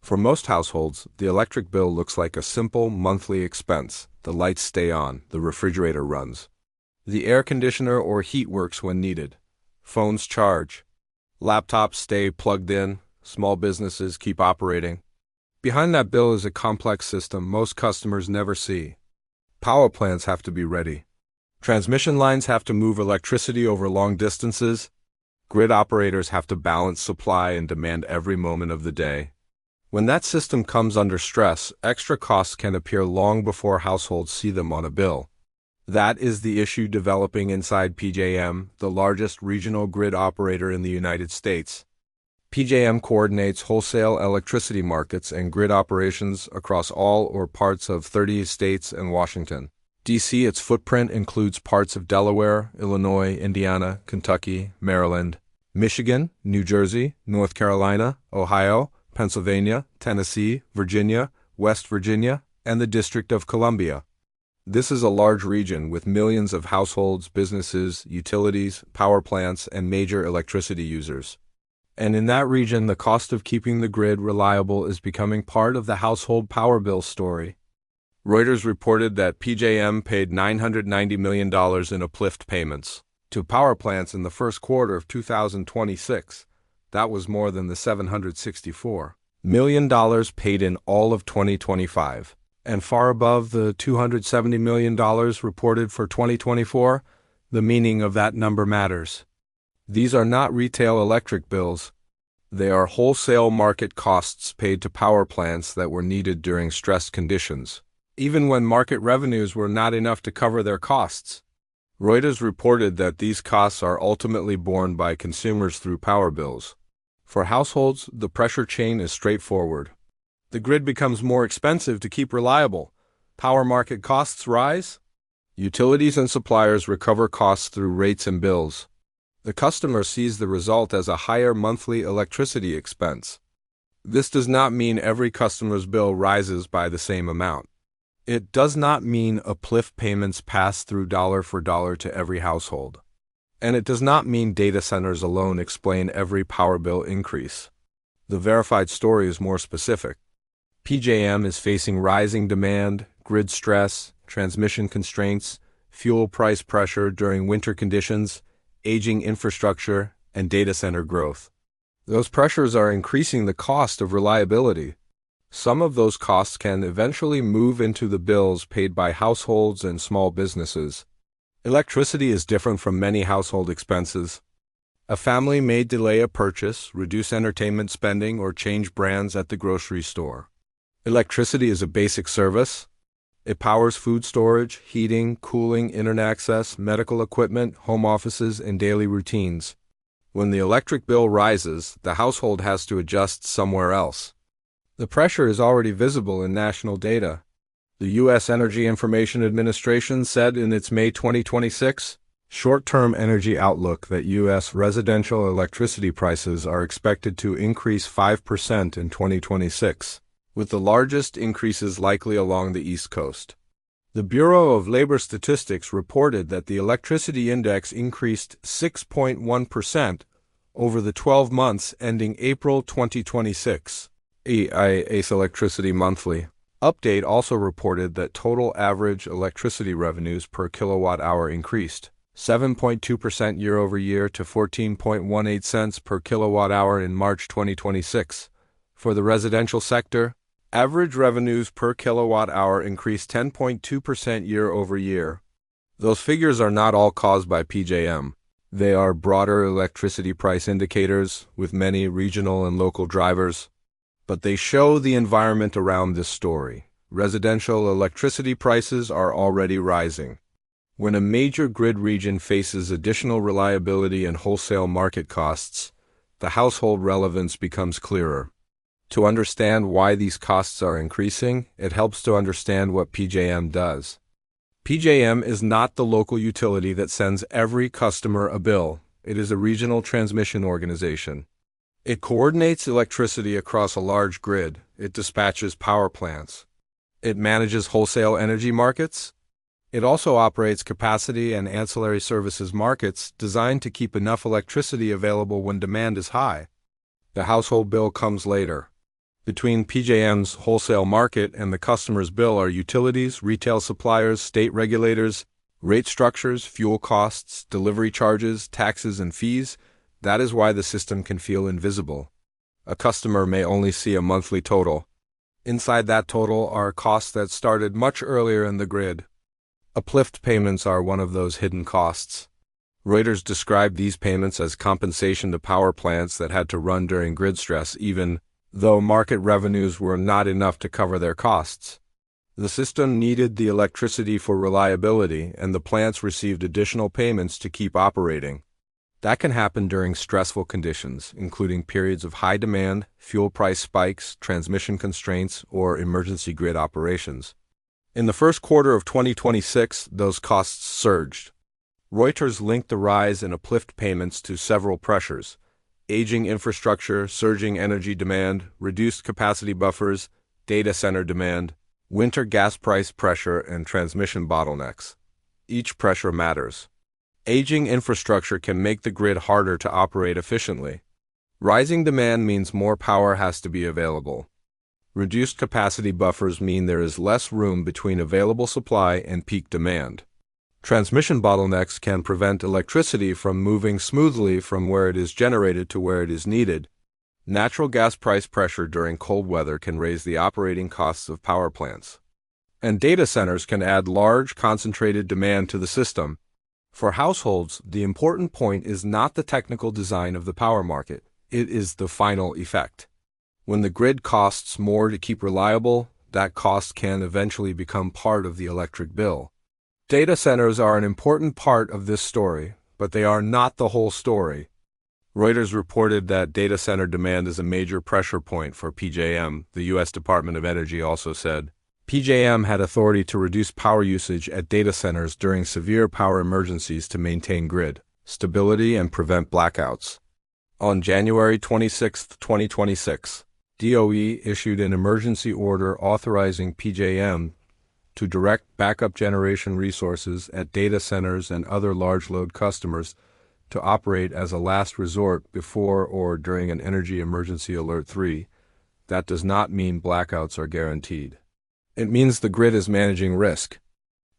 For most households, the electric bill looks like a simple monthly expense. The lights stay on, the refrigerator runs. The air conditioner or heat works when needed. Phones charge. Laptops stay plugged in. Small businesses keep operating. Behind that bill is a complex system most customers never see. Power plants have to be ready. Transmission lines have to move electricity over long distances. Grid operators have to balance supply and demand every moment of the day. When that system comes under stress, extra costs can appear long before households see them on a bill. That is the issue developing inside PJM, the largest regional grid operator in the United States. PJM coordinates wholesale electricity markets and grid operations across all or parts of 30 states and Washington, D.C. Its footprint includes parts of Delaware, Illinois, Indiana, Kentucky, Maryland, Michigan, New Jersey, North Carolina, Ohio, Pennsylvania, Tennessee, Virginia, West Virginia, and the District of Columbia. This is a large region with millions of households, businesses, utilities, power plants, and major electricity users. And in that region, the cost of keeping the grid reliable is becoming part of the household power bill story. Reuters reported that PJM paid $990 million in uplift payments to power plants in the first quarter of 2026. That was more than the $764 million paid in all of 2025, and far above the $270 million reported for 2024. The meaning of that number matters. These are not retail electric bills. They are wholesale market costs paid to power plants that were needed during stressed conditions, even when market revenues were not enough to cover their costs. Reuters reported that these costs are ultimately borne by consumers through power bills. For households, the pressure chain is straightforward. The grid becomes more expensive to keep reliable. Power market costs rise. Utilities and suppliers recover costs through rates and bills. The customer sees the result as a higher monthly electricity expense. This does not mean every customer's bill rises by the same amount. It does not mean uplift payments pass through dollar for dollar to every household. And it does not mean data centers alone explain every power bill increase. The verified story is more specific. PJM is facing rising demand, grid stress, transmission constraints, fuel price pressure during winter conditions, aging infrastructure, and data center growth. Those pressures are increasing the cost of reliability. Some of those costs can eventually move into the bills paid by households and small businesses. Electricity is different from many household expenses. A family may delay a purchase, reduce entertainment spending, or change brands at the grocery store. Electricity is a basic service. It powers food storage, heating, cooling, internet access, medical equipment, home offices, and daily routines. When the electric bill rises, the household has to adjust somewhere else. The pressure is already visible in national data. The U.S. Energy Information Administration said in its May 2026 short-term energy outlook that U.S. residential electricity prices are expected to increase 5% in 2026. With the largest increases likely along the East Coast. The Bureau of Labor Statistics reported that the electricity index increased 6.1% over the 12 months ending April 2026. ACE Electricity Monthly update also reported that total average electricity revenues per kilowatt-hour increased 7.2% year-over-year to 14.18 cents per kilowatt-hour in March 2026. For the residential sector, average revenues per kilowatt-hour increased 10.2% year-over-year. Those figures are not all caused by PJM. They are broader electricity price indicators with many regional and local drivers. But they show the environment around this story. Residential electricity prices are already rising. When a major grid region faces additional reliability and wholesale market costs, the household relevance becomes clearer. To understand why these costs are increasing, it helps to understand what PJM does. PJM is not the local utility that sends every customer a bill. It is a regional transmission organization. It coordinates electricity across a large grid. It dispatches power plants. It manages wholesale energy markets. It also operates capacity and ancillary services markets designed to keep enough electricity available when demand is high. The household bill comes later. Between PJM's wholesale market and the customer's bill are utilities, retail suppliers, state regulators, rate structures, fuel costs, delivery charges, taxes, and fees. That is why the system can feel invisible. A customer may only see a monthly total. Inside that total are costs that started much earlier in the grid. Uplift payments are one of those hidden costs. Reuters described these payments as compensation to power plants that had to run during grid stress, even though market revenues were not enough to cover their costs. The system needed the electricity for reliability, and the plants received additional payments to keep operating. That can happen during stressful conditions, including periods of high demand, fuel price spikes, transmission constraints, or emergency grid operations. In the first quarter of 2026, those costs surged. Reuters linked the rise in uplift payments to several pressures: aging infrastructure, surging energy demand, reduced capacity buffers, data center demand, winter gas price pressure, and transmission bottlenecks. Each pressure matters. Aging infrastructure can make the grid harder to operate efficiently. Rising demand means more power has to be available. Reduced capacity buffers mean there is less room between available supply and peak demand. Transmission bottlenecks can prevent electricity from moving smoothly from where it is generated to where it is needed. Natural gas price pressure during cold weather can raise the operating costs of power plants. And data centers can add large, concentrated demand to the system. For households, the important point is not the technical design of the power market, it is the final effect. When the grid costs more to keep reliable, that cost can eventually become part of the electric bill. Data centers are an important part of this story, but they are not the whole story. Reuters reported that data center demand is a major pressure point for PJM. The U.S. Department of Energy also said PJM had authority to reduce power usage at data centers during severe power emergencies to maintain grid stability and prevent blackouts. On January 26, 2026, DOE issued an emergency order authorizing PJM to direct backup generation resources at data centers and other large load customers to operate as a last resort before or during an energy emergency alert 3. That does not mean blackouts are guaranteed. It means the grid is managing risk.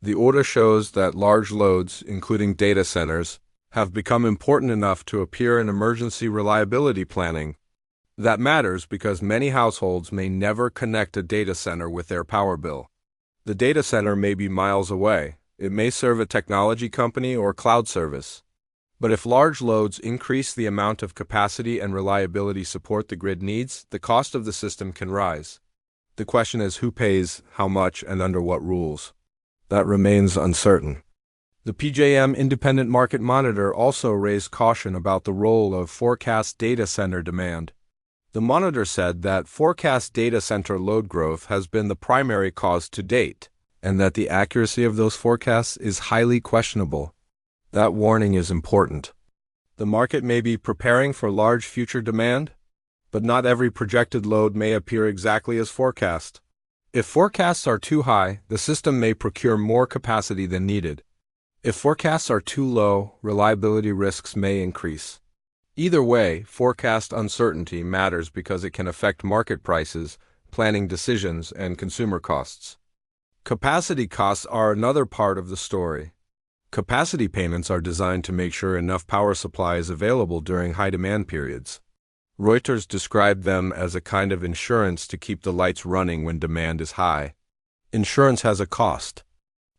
The order shows that large loads, including data centers, have become important enough to appear in emergency reliability planning. That matters because many households may never connect a data center with their power bill. The data center may be miles away. It may serve a technology company or cloud service. But if large loads increase the amount of capacity and reliability support the grid needs, the cost of the system can rise. The question is who pays, how much, and under what rules. That remains uncertain. The PJM Independent Market Monitor also raised caution about the role of forecast data center demand. The monitor said that forecast data center load growth has been the primary cause to date, and that the accuracy of those forecasts is highly questionable. That warning is important. The market may be preparing for large future demand, but not every projected load may appear exactly as forecast. If forecasts are too high, the system may procure more capacity than needed. If forecasts are too low, reliability risks may increase. Either way, forecast uncertainty matters because it can affect market prices, planning decisions, and consumer costs. Capacity costs are another part of the story. Capacity payments are designed to make sure enough power supply is available during high demand periods. Reuters described them as a kind of insurance to keep the lights running when demand is high. Insurance has a cost.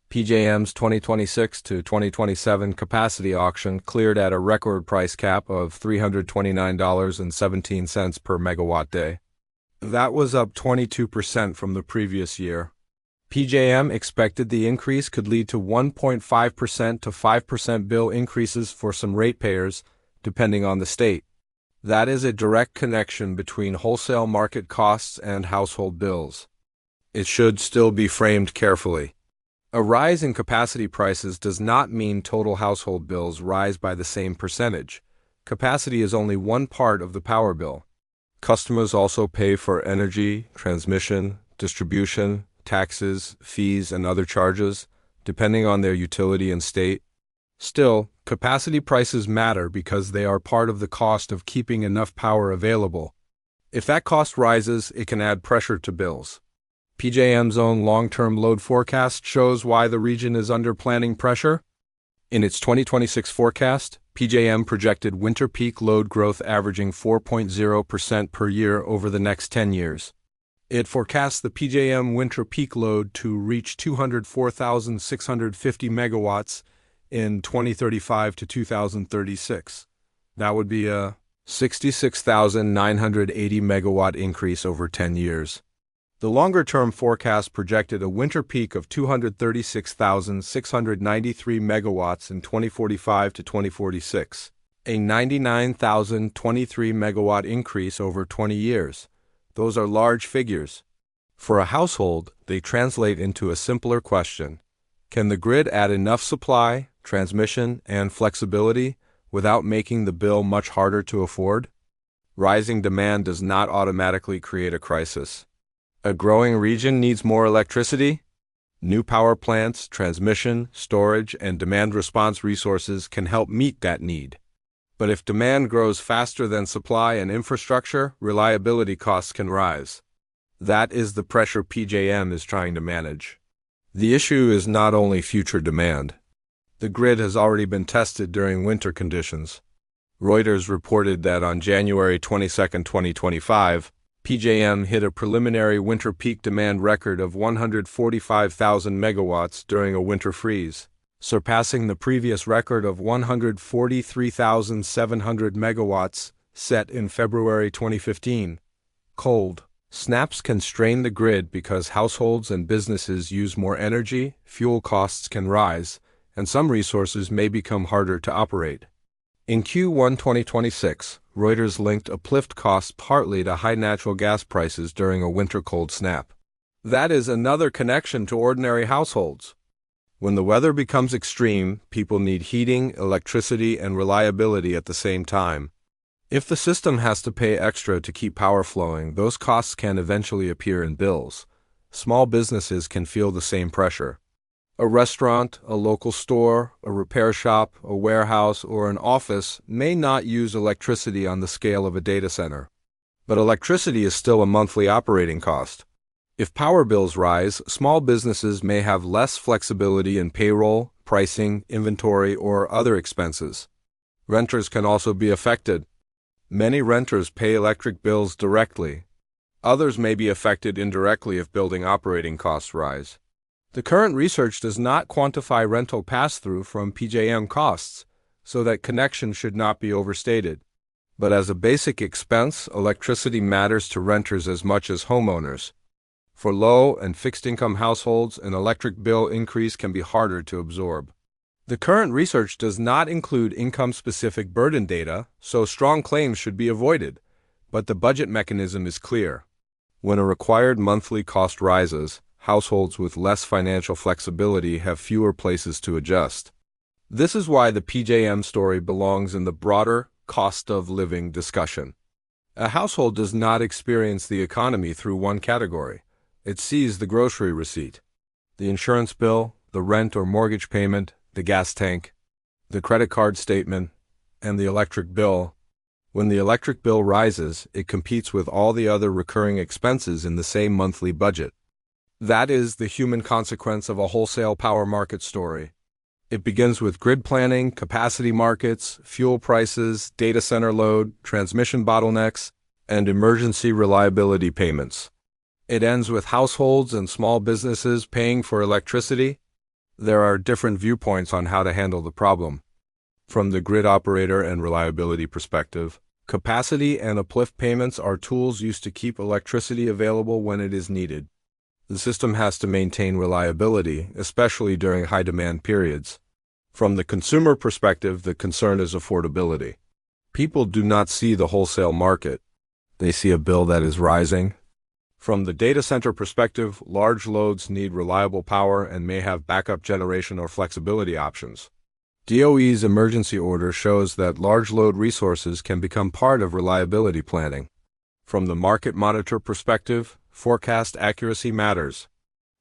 PJM's 2026 to 2027 capacity auction cleared at a record price cap of $329.17 per megawatt day. That was up 22% from the previous year. PJM expected the increase could lead to 1.5% to 5% bill increases for some ratepayers, depending on the state. That is a direct connection between wholesale market costs and household bills. It should still be framed carefully. A rise in capacity prices does not mean total household bills rise by the same percentage. Capacity is only one part of the power bill. Customers also pay for energy, transmission, distribution, taxes, fees, and other charges, depending on their utility and state. Still, capacity prices matter because they are part of the cost of keeping enough power available. If that cost rises, it can add pressure to bills. PJM's own long-term load forecast shows why the region is under planning pressure. In its 2026 forecast, PJM projected winter peak load growth averaging 4.0% per year over the next 10 years. It forecasts the PJM winter peak load to reach 204,650 megawatts in 2035 to 2036. That would be a 66,980 megawatt increase over 10 years. The longer-term forecast projected a winter peak of 236,693 megawatts in 2045 to 2046, a 99,023 megawatt increase over 20 years. Those are large figures. For a household, they translate into a simpler question. Can the grid add enough supply, transmission, and flexibility without making the bill much harder to afford? Rising demand does not automatically create a crisis. A growing region needs more electricity. New power plants, transmission, storage, and demand response resources can help meet that need. But if demand grows faster than supply and infrastructure, reliability costs can rise. That is the pressure PJM is trying to manage. The issue is not only future demand. The grid has already been tested during winter conditions. Reuters reported that on January 22, 2025, PJM hit a preliminary winter peak demand record of 145,000 megawatts during a winter freeze, surpassing the previous record of 143,700 megawatts set in February 2015. Cold snaps can strain the grid because households and businesses use more energy, fuel costs can rise, and some resources may become harder to operate. In Q1 2026, Reuters linked uplift costs partly to high natural gas prices during a winter cold snap. That is another connection to ordinary households. When the weather becomes extreme, people need heating, electricity, and reliability at the same time. If the system has to pay extra to keep power flowing, those costs can eventually appear in bills. Small businesses can feel the same pressure. A restaurant, a local store, a repair shop, a warehouse, or an office may not use electricity on the scale of a data center. But electricity is still a monthly operating cost. If power bills rise, small businesses may have less flexibility in payroll, pricing, inventory, or other expenses. Renters can also be affected. Many renters pay electric bills directly. Others may be affected indirectly if building operating costs rise. The current research does not quantify rental pass-through from PJM costs, so that connection should not be overstated. But as a basic expense, electricity matters to renters as much as homeowners. For low and fixed-income households, an electric bill increase can be harder to absorb. The current research does not include income-specific burden data, so strong claims should be avoided, but the budget mechanism is clear. When a required monthly cost rises, households with less financial flexibility have fewer places to adjust. This is why the PJM story belongs in the broader cost of living discussion. A household does not experience the economy through one category. It sees the grocery receipt, the insurance bill, the rent or mortgage payment, the gas tank, the credit card statement, and the electric bill. When the electric bill rises, it competes with all the other recurring expenses in the same monthly budget. That is the human consequence of a wholesale power market story. It begins with grid planning, capacity markets, fuel prices, data center load, transmission bottlenecks, and emergency reliability payments. It ends with households and small businesses paying for electricity. There are different viewpoints on how to handle the problem. From the grid operator and reliability perspective, capacity and uplift payments are tools used to keep electricity available when it is needed. The system has to maintain reliability, especially during high-demand periods. From the consumer perspective, the concern is affordability. People do not see the wholesale market. They see a bill that is rising. From the data center perspective, large loads need reliable power and may have backup generation or flexibility options. DOE's emergency order shows that large load resources can become part of reliability planning. From the market monitor perspective, forecast accuracy matters.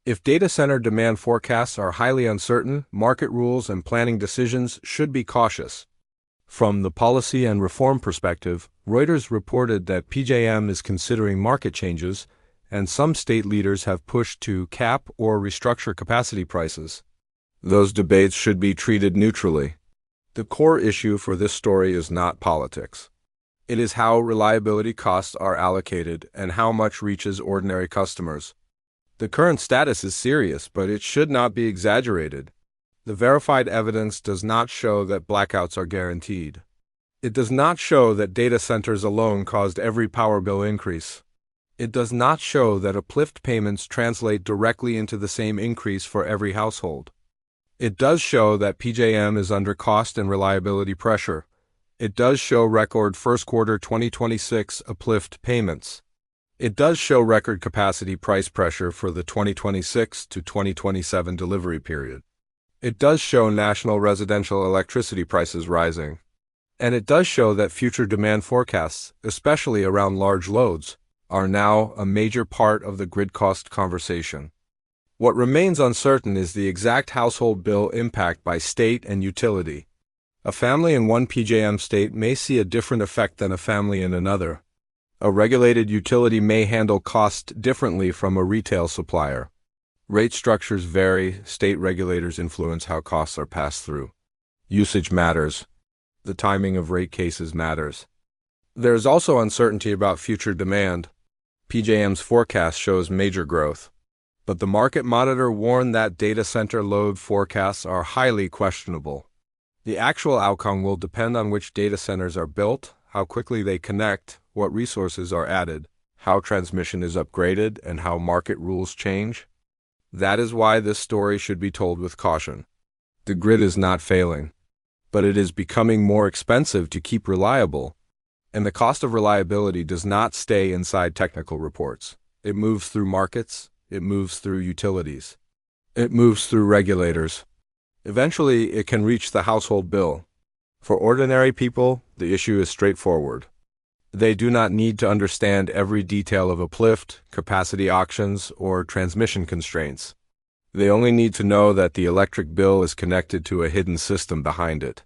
If data center demand forecasts are highly uncertain, market rules and planning decisions should be cautious. From the policy and reform perspective, Reuters reported that PJM is considering market changes, and some state leaders have pushed to cap or restructure capacity prices. Those debates should be treated neutrally. The core issue for this story is not politics. It is how reliability costs are allocated and how much reaches ordinary customers. The current status is serious, but it should not be exaggerated. The verified evidence does not show that blackouts are guaranteed. It does not show that data centers alone caused every power bill increase. It does not show that uplift payments translate directly into the same increase for every household. It does show that PJM is under cost and reliability pressure. It does show record first quarter 2026 uplift payments. It does show record capacity price pressure for the 2026 to 2027 delivery period. It does show national residential electricity prices rising. And it does show that future demand forecasts, especially around large loads, are now a major part of the grid cost conversation. What remains uncertain is the exact household bill impact by state and utility. A family in one PJM state may see a different effect than a family in another. A regulated utility may handle cost differently from a retail supplier. Rate structures vary, state regulators influence how costs are passed through. Usage matters. The timing of rate cases matters. There is also uncertainty about future demand. PJM's forecast shows major growth. But the market monitor warned that data center load forecasts are highly questionable. The actual outcome will depend on which data centers are built, how quickly they connect, what resources are added, how transmission is upgraded, and how market rules change. That is why this story should be told with caution. The grid is not failing, but it is becoming more expensive to keep reliable, and the cost of reliability does not stay inside technical reports. It moves through markets, it moves through utilities, it moves through regulators. Eventually, it can reach the household bill. For ordinary people, the issue is straightforward. They do not need to understand every detail of uplift, capacity auctions, or transmission constraints. They only need to know that the electric bill is connected to a hidden system behind it.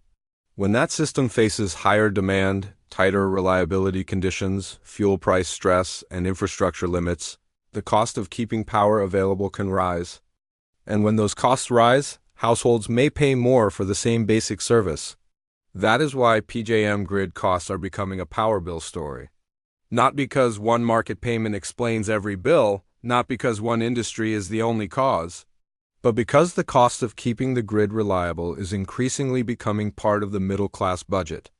When that system faces higher demand, tighter reliability conditions, fuel price stress, and infrastructure limits, the cost of keeping power available can rise. And when those costs rise, households may pay more for the same basic service. That is why PJM grid costs are becoming a power bill story. Not because one market payment explains every bill, not because one industry is the only cause, but because the cost of keeping the grid reliable is increasingly becoming part of the middle-class budget.